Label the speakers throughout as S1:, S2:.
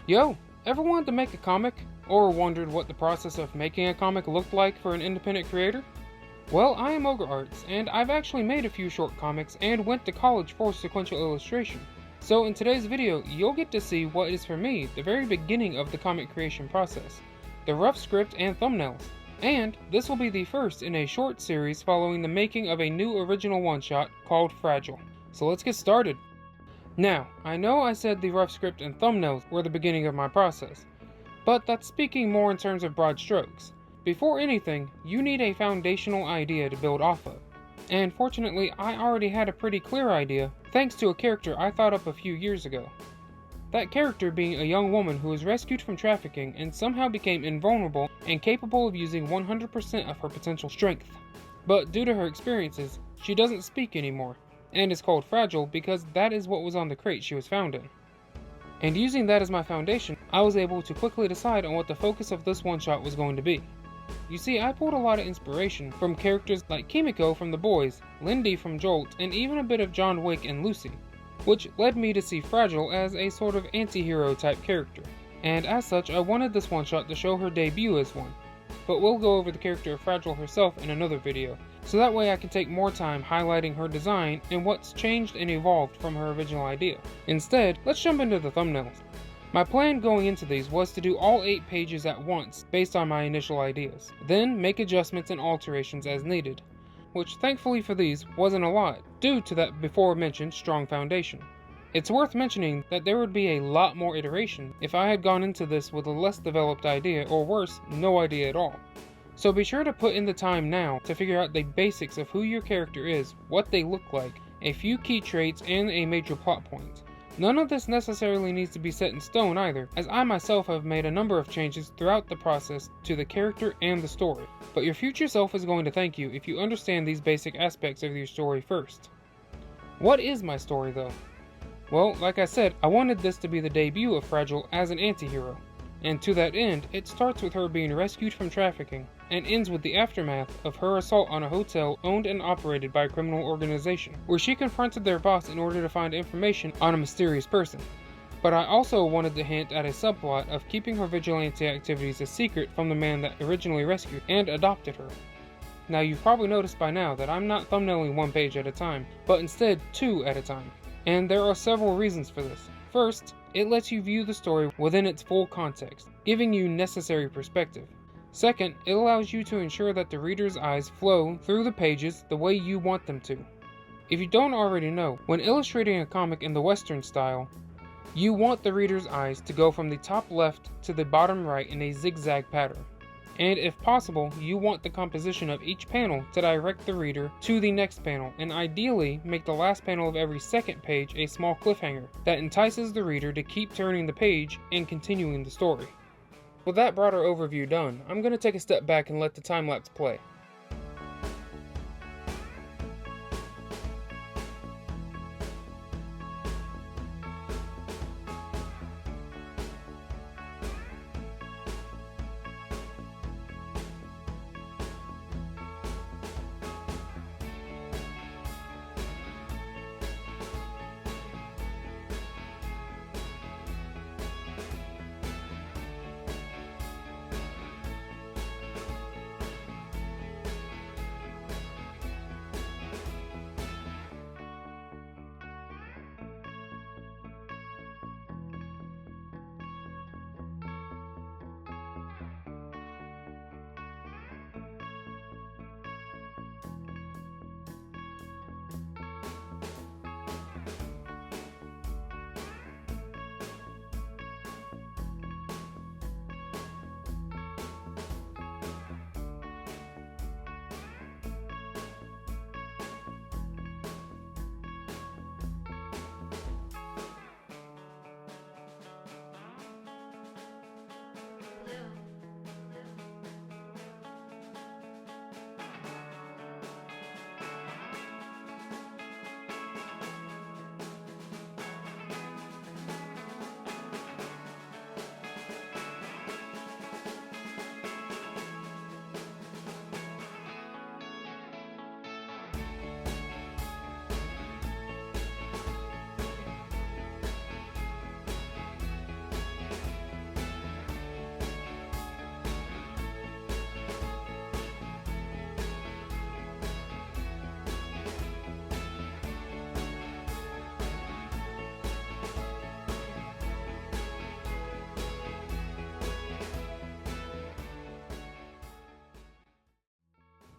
S1: Yo, ever wanted to make a comic? Or wondered what the process of making a comic looked like for an independent creator? Well, I am Ogre Arts, and I've actually made a few short comics and went to college for sequential illustration. So in today's video, you'll get to see what is for me the very beginning of the comic creation process, the rough script and thumbnails. And this will be the first in a short series following the making of a new original one-shot called Fragile. So let's get started. Now, I know I said the rough script and thumbnails were the beginning of my process, but that's speaking more in terms of broad strokes. Before anything, you need a foundational idea to build off of. And fortunately, I already had a pretty clear idea thanks to a character I thought up a few years ago. That character being a young woman who was rescued from trafficking and somehow became invulnerable and capable of using 100% of her potential strength. But due to her experiences, she doesn't speak anymore, and is called Fragile because that is what was on the crate she was found in. And using that as my foundation, I was able to quickly decide on what the focus of this one-shot was going to be. You see, I pulled a lot of inspiration from characters like Kimiko from The Boys, Lindy from Jolt, and even a bit of John Wick and Lucy, which led me to see Fragile as a sort of anti-hero type character. And as such, I wanted this one-shot to show her debut as one. But we'll go over the character of Fragile herself in another video, so that way I can take more time highlighting her design and what's changed and evolved from her original idea. Instead, let's jump into the thumbnails. My plan going into these was to do all 8 pages at once based on my initial ideas, then make adjustments and alterations as needed, which thankfully for these wasn't a lot due to that before mentioned strong foundation. It's worth mentioning that there would be a lot more iteration if I had gone into this with a less developed idea, or worse, no idea at all. So be sure to put in the time now to figure out the basics of who your character is, what they look like, a few key traits, and a major plot point. None of this necessarily needs to be set in stone either, as I myself have made a number of changes throughout the process to the character and the story. But your future self is going to thank you if you understand these basic aspects of your story first. What is my story though? Well, like I said, I wanted this to be the debut of Fragile as an anti-hero. And to that end, it starts with her being rescued from trafficking, and ends with the aftermath of her assault on a hotel owned and operated by a criminal organization, where she confronted their boss in order to find information on a mysterious person. But I also wanted to hint at a subplot of keeping her vigilante activities a secret from the man that originally rescued and adopted her. Now you've probably noticed by now that I'm not thumbnailing 1 page at a time, but instead 2 at a time. And there are several reasons for this. First, it lets you view the story within its full context, giving you necessary perspective. Second, it allows you to ensure that the reader's eyes flow through the pages the way you want them to. If you don't already know, when illustrating a comic in the Western style, you want the reader's eyes to go from the top left to the bottom right in a zigzag pattern. And if possible, you want the composition of each panel to direct the reader to the next panel, and ideally make the last panel of every second page a small cliffhanger that entices the reader to keep turning the page and continuing the story. With that broader overview done, I'm going to take a step back and let the time-lapse play.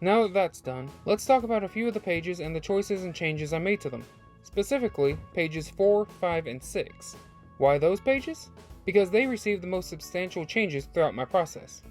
S1: Now that that's done, let's talk about a few of the pages and the choices and changes I made to them. Specifically, pages 4, 5, and 6. Why those pages? Because they received the most substantial changes throughout my process.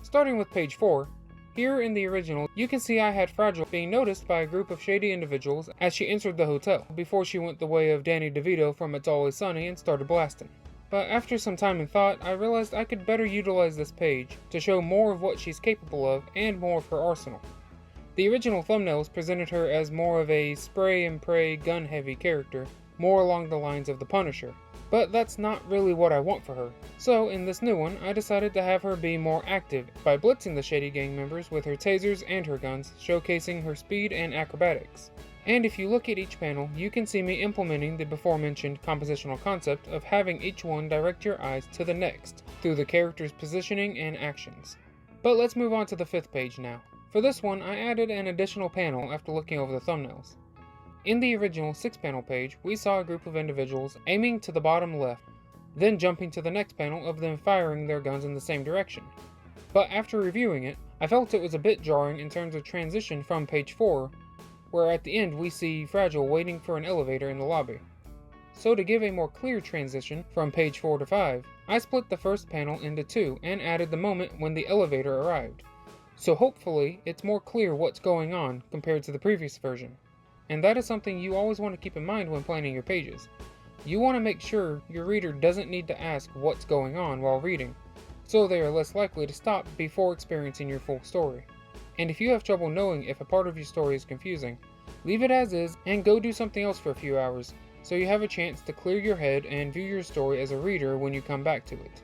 S1: Starting with page 4, here in the original, you can see I had Fragile being noticed by a group of shady individuals as she entered the hotel, before she went the way of Danny DeVito from It's Always Sunny and started blasting. But after some time and thought, I realized I could better utilize this page to show more of what she's capable of and more of her arsenal. The original thumbnails presented her as more of a spray and pray gun-heavy character, more along the lines of the Punisher. But that's not really what I want for her. So in this new one, I decided to have her be more active by blitzing the shady gang members with her tasers and her guns, showcasing her speed and acrobatics. And if you look at each panel, you can see me implementing the before mentioned compositional concept of having each one direct your eyes to the next through the character's positioning and actions. But let's move on to the 5th page now. For this one, I added an additional panel after looking over the thumbnails. In the original 6-panel page, we saw a group of individuals aiming to the bottom left, then jumping to the next panel of them firing their guns in the same direction. But after reviewing it, I felt it was a bit jarring in terms of transition from page 4, where at the end we see Fragile waiting for an elevator in the lobby. So to give a more clear transition from page 4 to 5, I split the first panel into 2 and added the moment when the elevator arrived. So hopefully it's more clear what's going on compared to the previous version. And that is something you always want to keep in mind when planning your pages. You want to make sure your reader doesn't need to ask what's going on while reading, so they are less likely to stop before experiencing your full story. And if you have trouble knowing if a part of your story is confusing, leave it as is and go do something else for a few hours, so you have a chance to clear your head and view your story as a reader when you come back to it.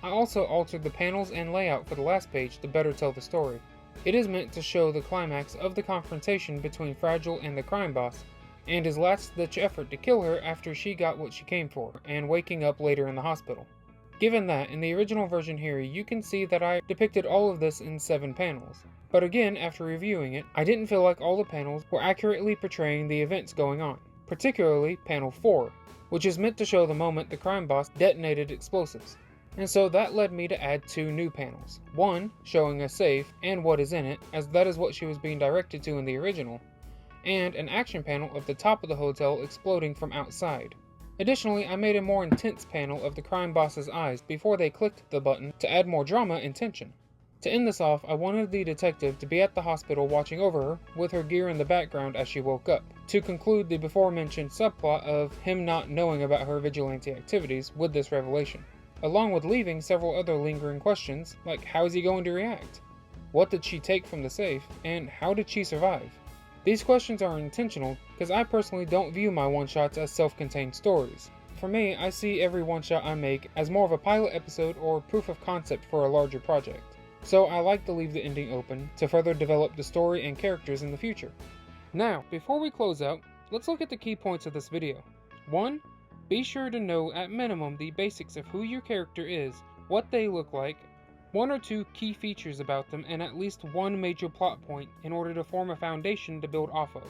S1: I also altered the panels and layout for the last page to better tell the story. It is meant to show the climax of the confrontation between Fragile and the crime boss, and his last-ditch effort to kill her after she got what she came for, and waking up later in the hospital. Given that, in the original version here, you can see that I depicted all of this in 7 panels. But again, after reviewing it, I didn't feel like all the panels were accurately portraying the events going on, particularly panel 4, which is meant to show the moment the crime boss detonated explosives. And so that led me to add 2 new panels. One showing a safe and what is in it, as that is what she was being directed to in the original, and an action panel of the top of the hotel exploding from outside. Additionally, I made a more intense panel of the crime boss's eyes before they clicked the button to add more drama and tension. To end this off, I wanted the detective to be at the hospital watching over her, with her gear in the background as she woke up, to conclude the before mentioned subplot of him not knowing about her vigilante activities with this revelation, along with leaving several other lingering questions, like how is he going to react? What did she take from the safe? And how did she survive? These questions are intentional because I personally don't view my one-shots as self-contained stories. For me, I see every one-shot I make as more of a pilot episode or proof of concept for a larger project. So I like to leave the ending open to further develop the story and characters in the future. Now, before we close out, let's look at the key points of this video. 1. Be sure to know at minimum the basics of who your character is, what they look like, 1 or 2 key features about them, and at least 1 major plot point in order to form a foundation to build off of.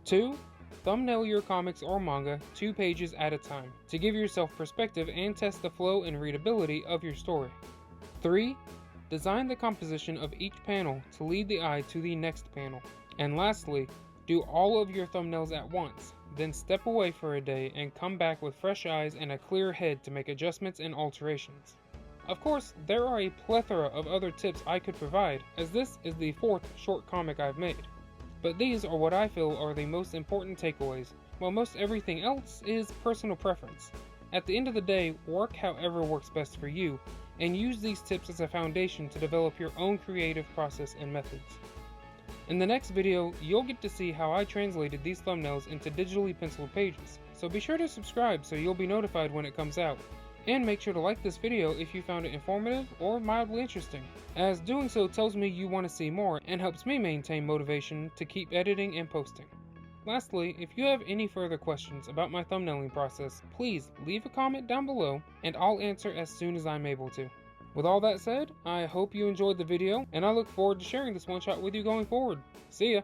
S1: 2. Thumbnail your comics or manga 2 pages at a time to give yourself perspective and test the flow and readability of your story. 3. Design the composition of each panel to lead the eye to the next panel. And lastly, do all of your thumbnails at once, then step away for a day and come back with fresh eyes and a clear head to make adjustments and alterations. Of course, there are a plethora of other tips I could provide, as this is the 4th short comic I've made. But these are what I feel are the most important takeaways, while most everything else is personal preference. At the end of the day, work however works best for you, and use these tips as a foundation to develop your own creative process and methods. In the next video, you'll get to see how I translated these thumbnails into digitally penciled pages, so be sure to subscribe so you'll be notified when it comes out. And make sure to like this video if you found it informative or mildly interesting, as doing so tells me you want to see more and helps me maintain motivation to keep editing and posting. Lastly, if you have any further questions about my thumbnailing process, please leave a comment down below and I'll answer as soon as I'm able to. With all that said, I hope you enjoyed the video and I look forward to sharing this one shot with you going forward. See ya!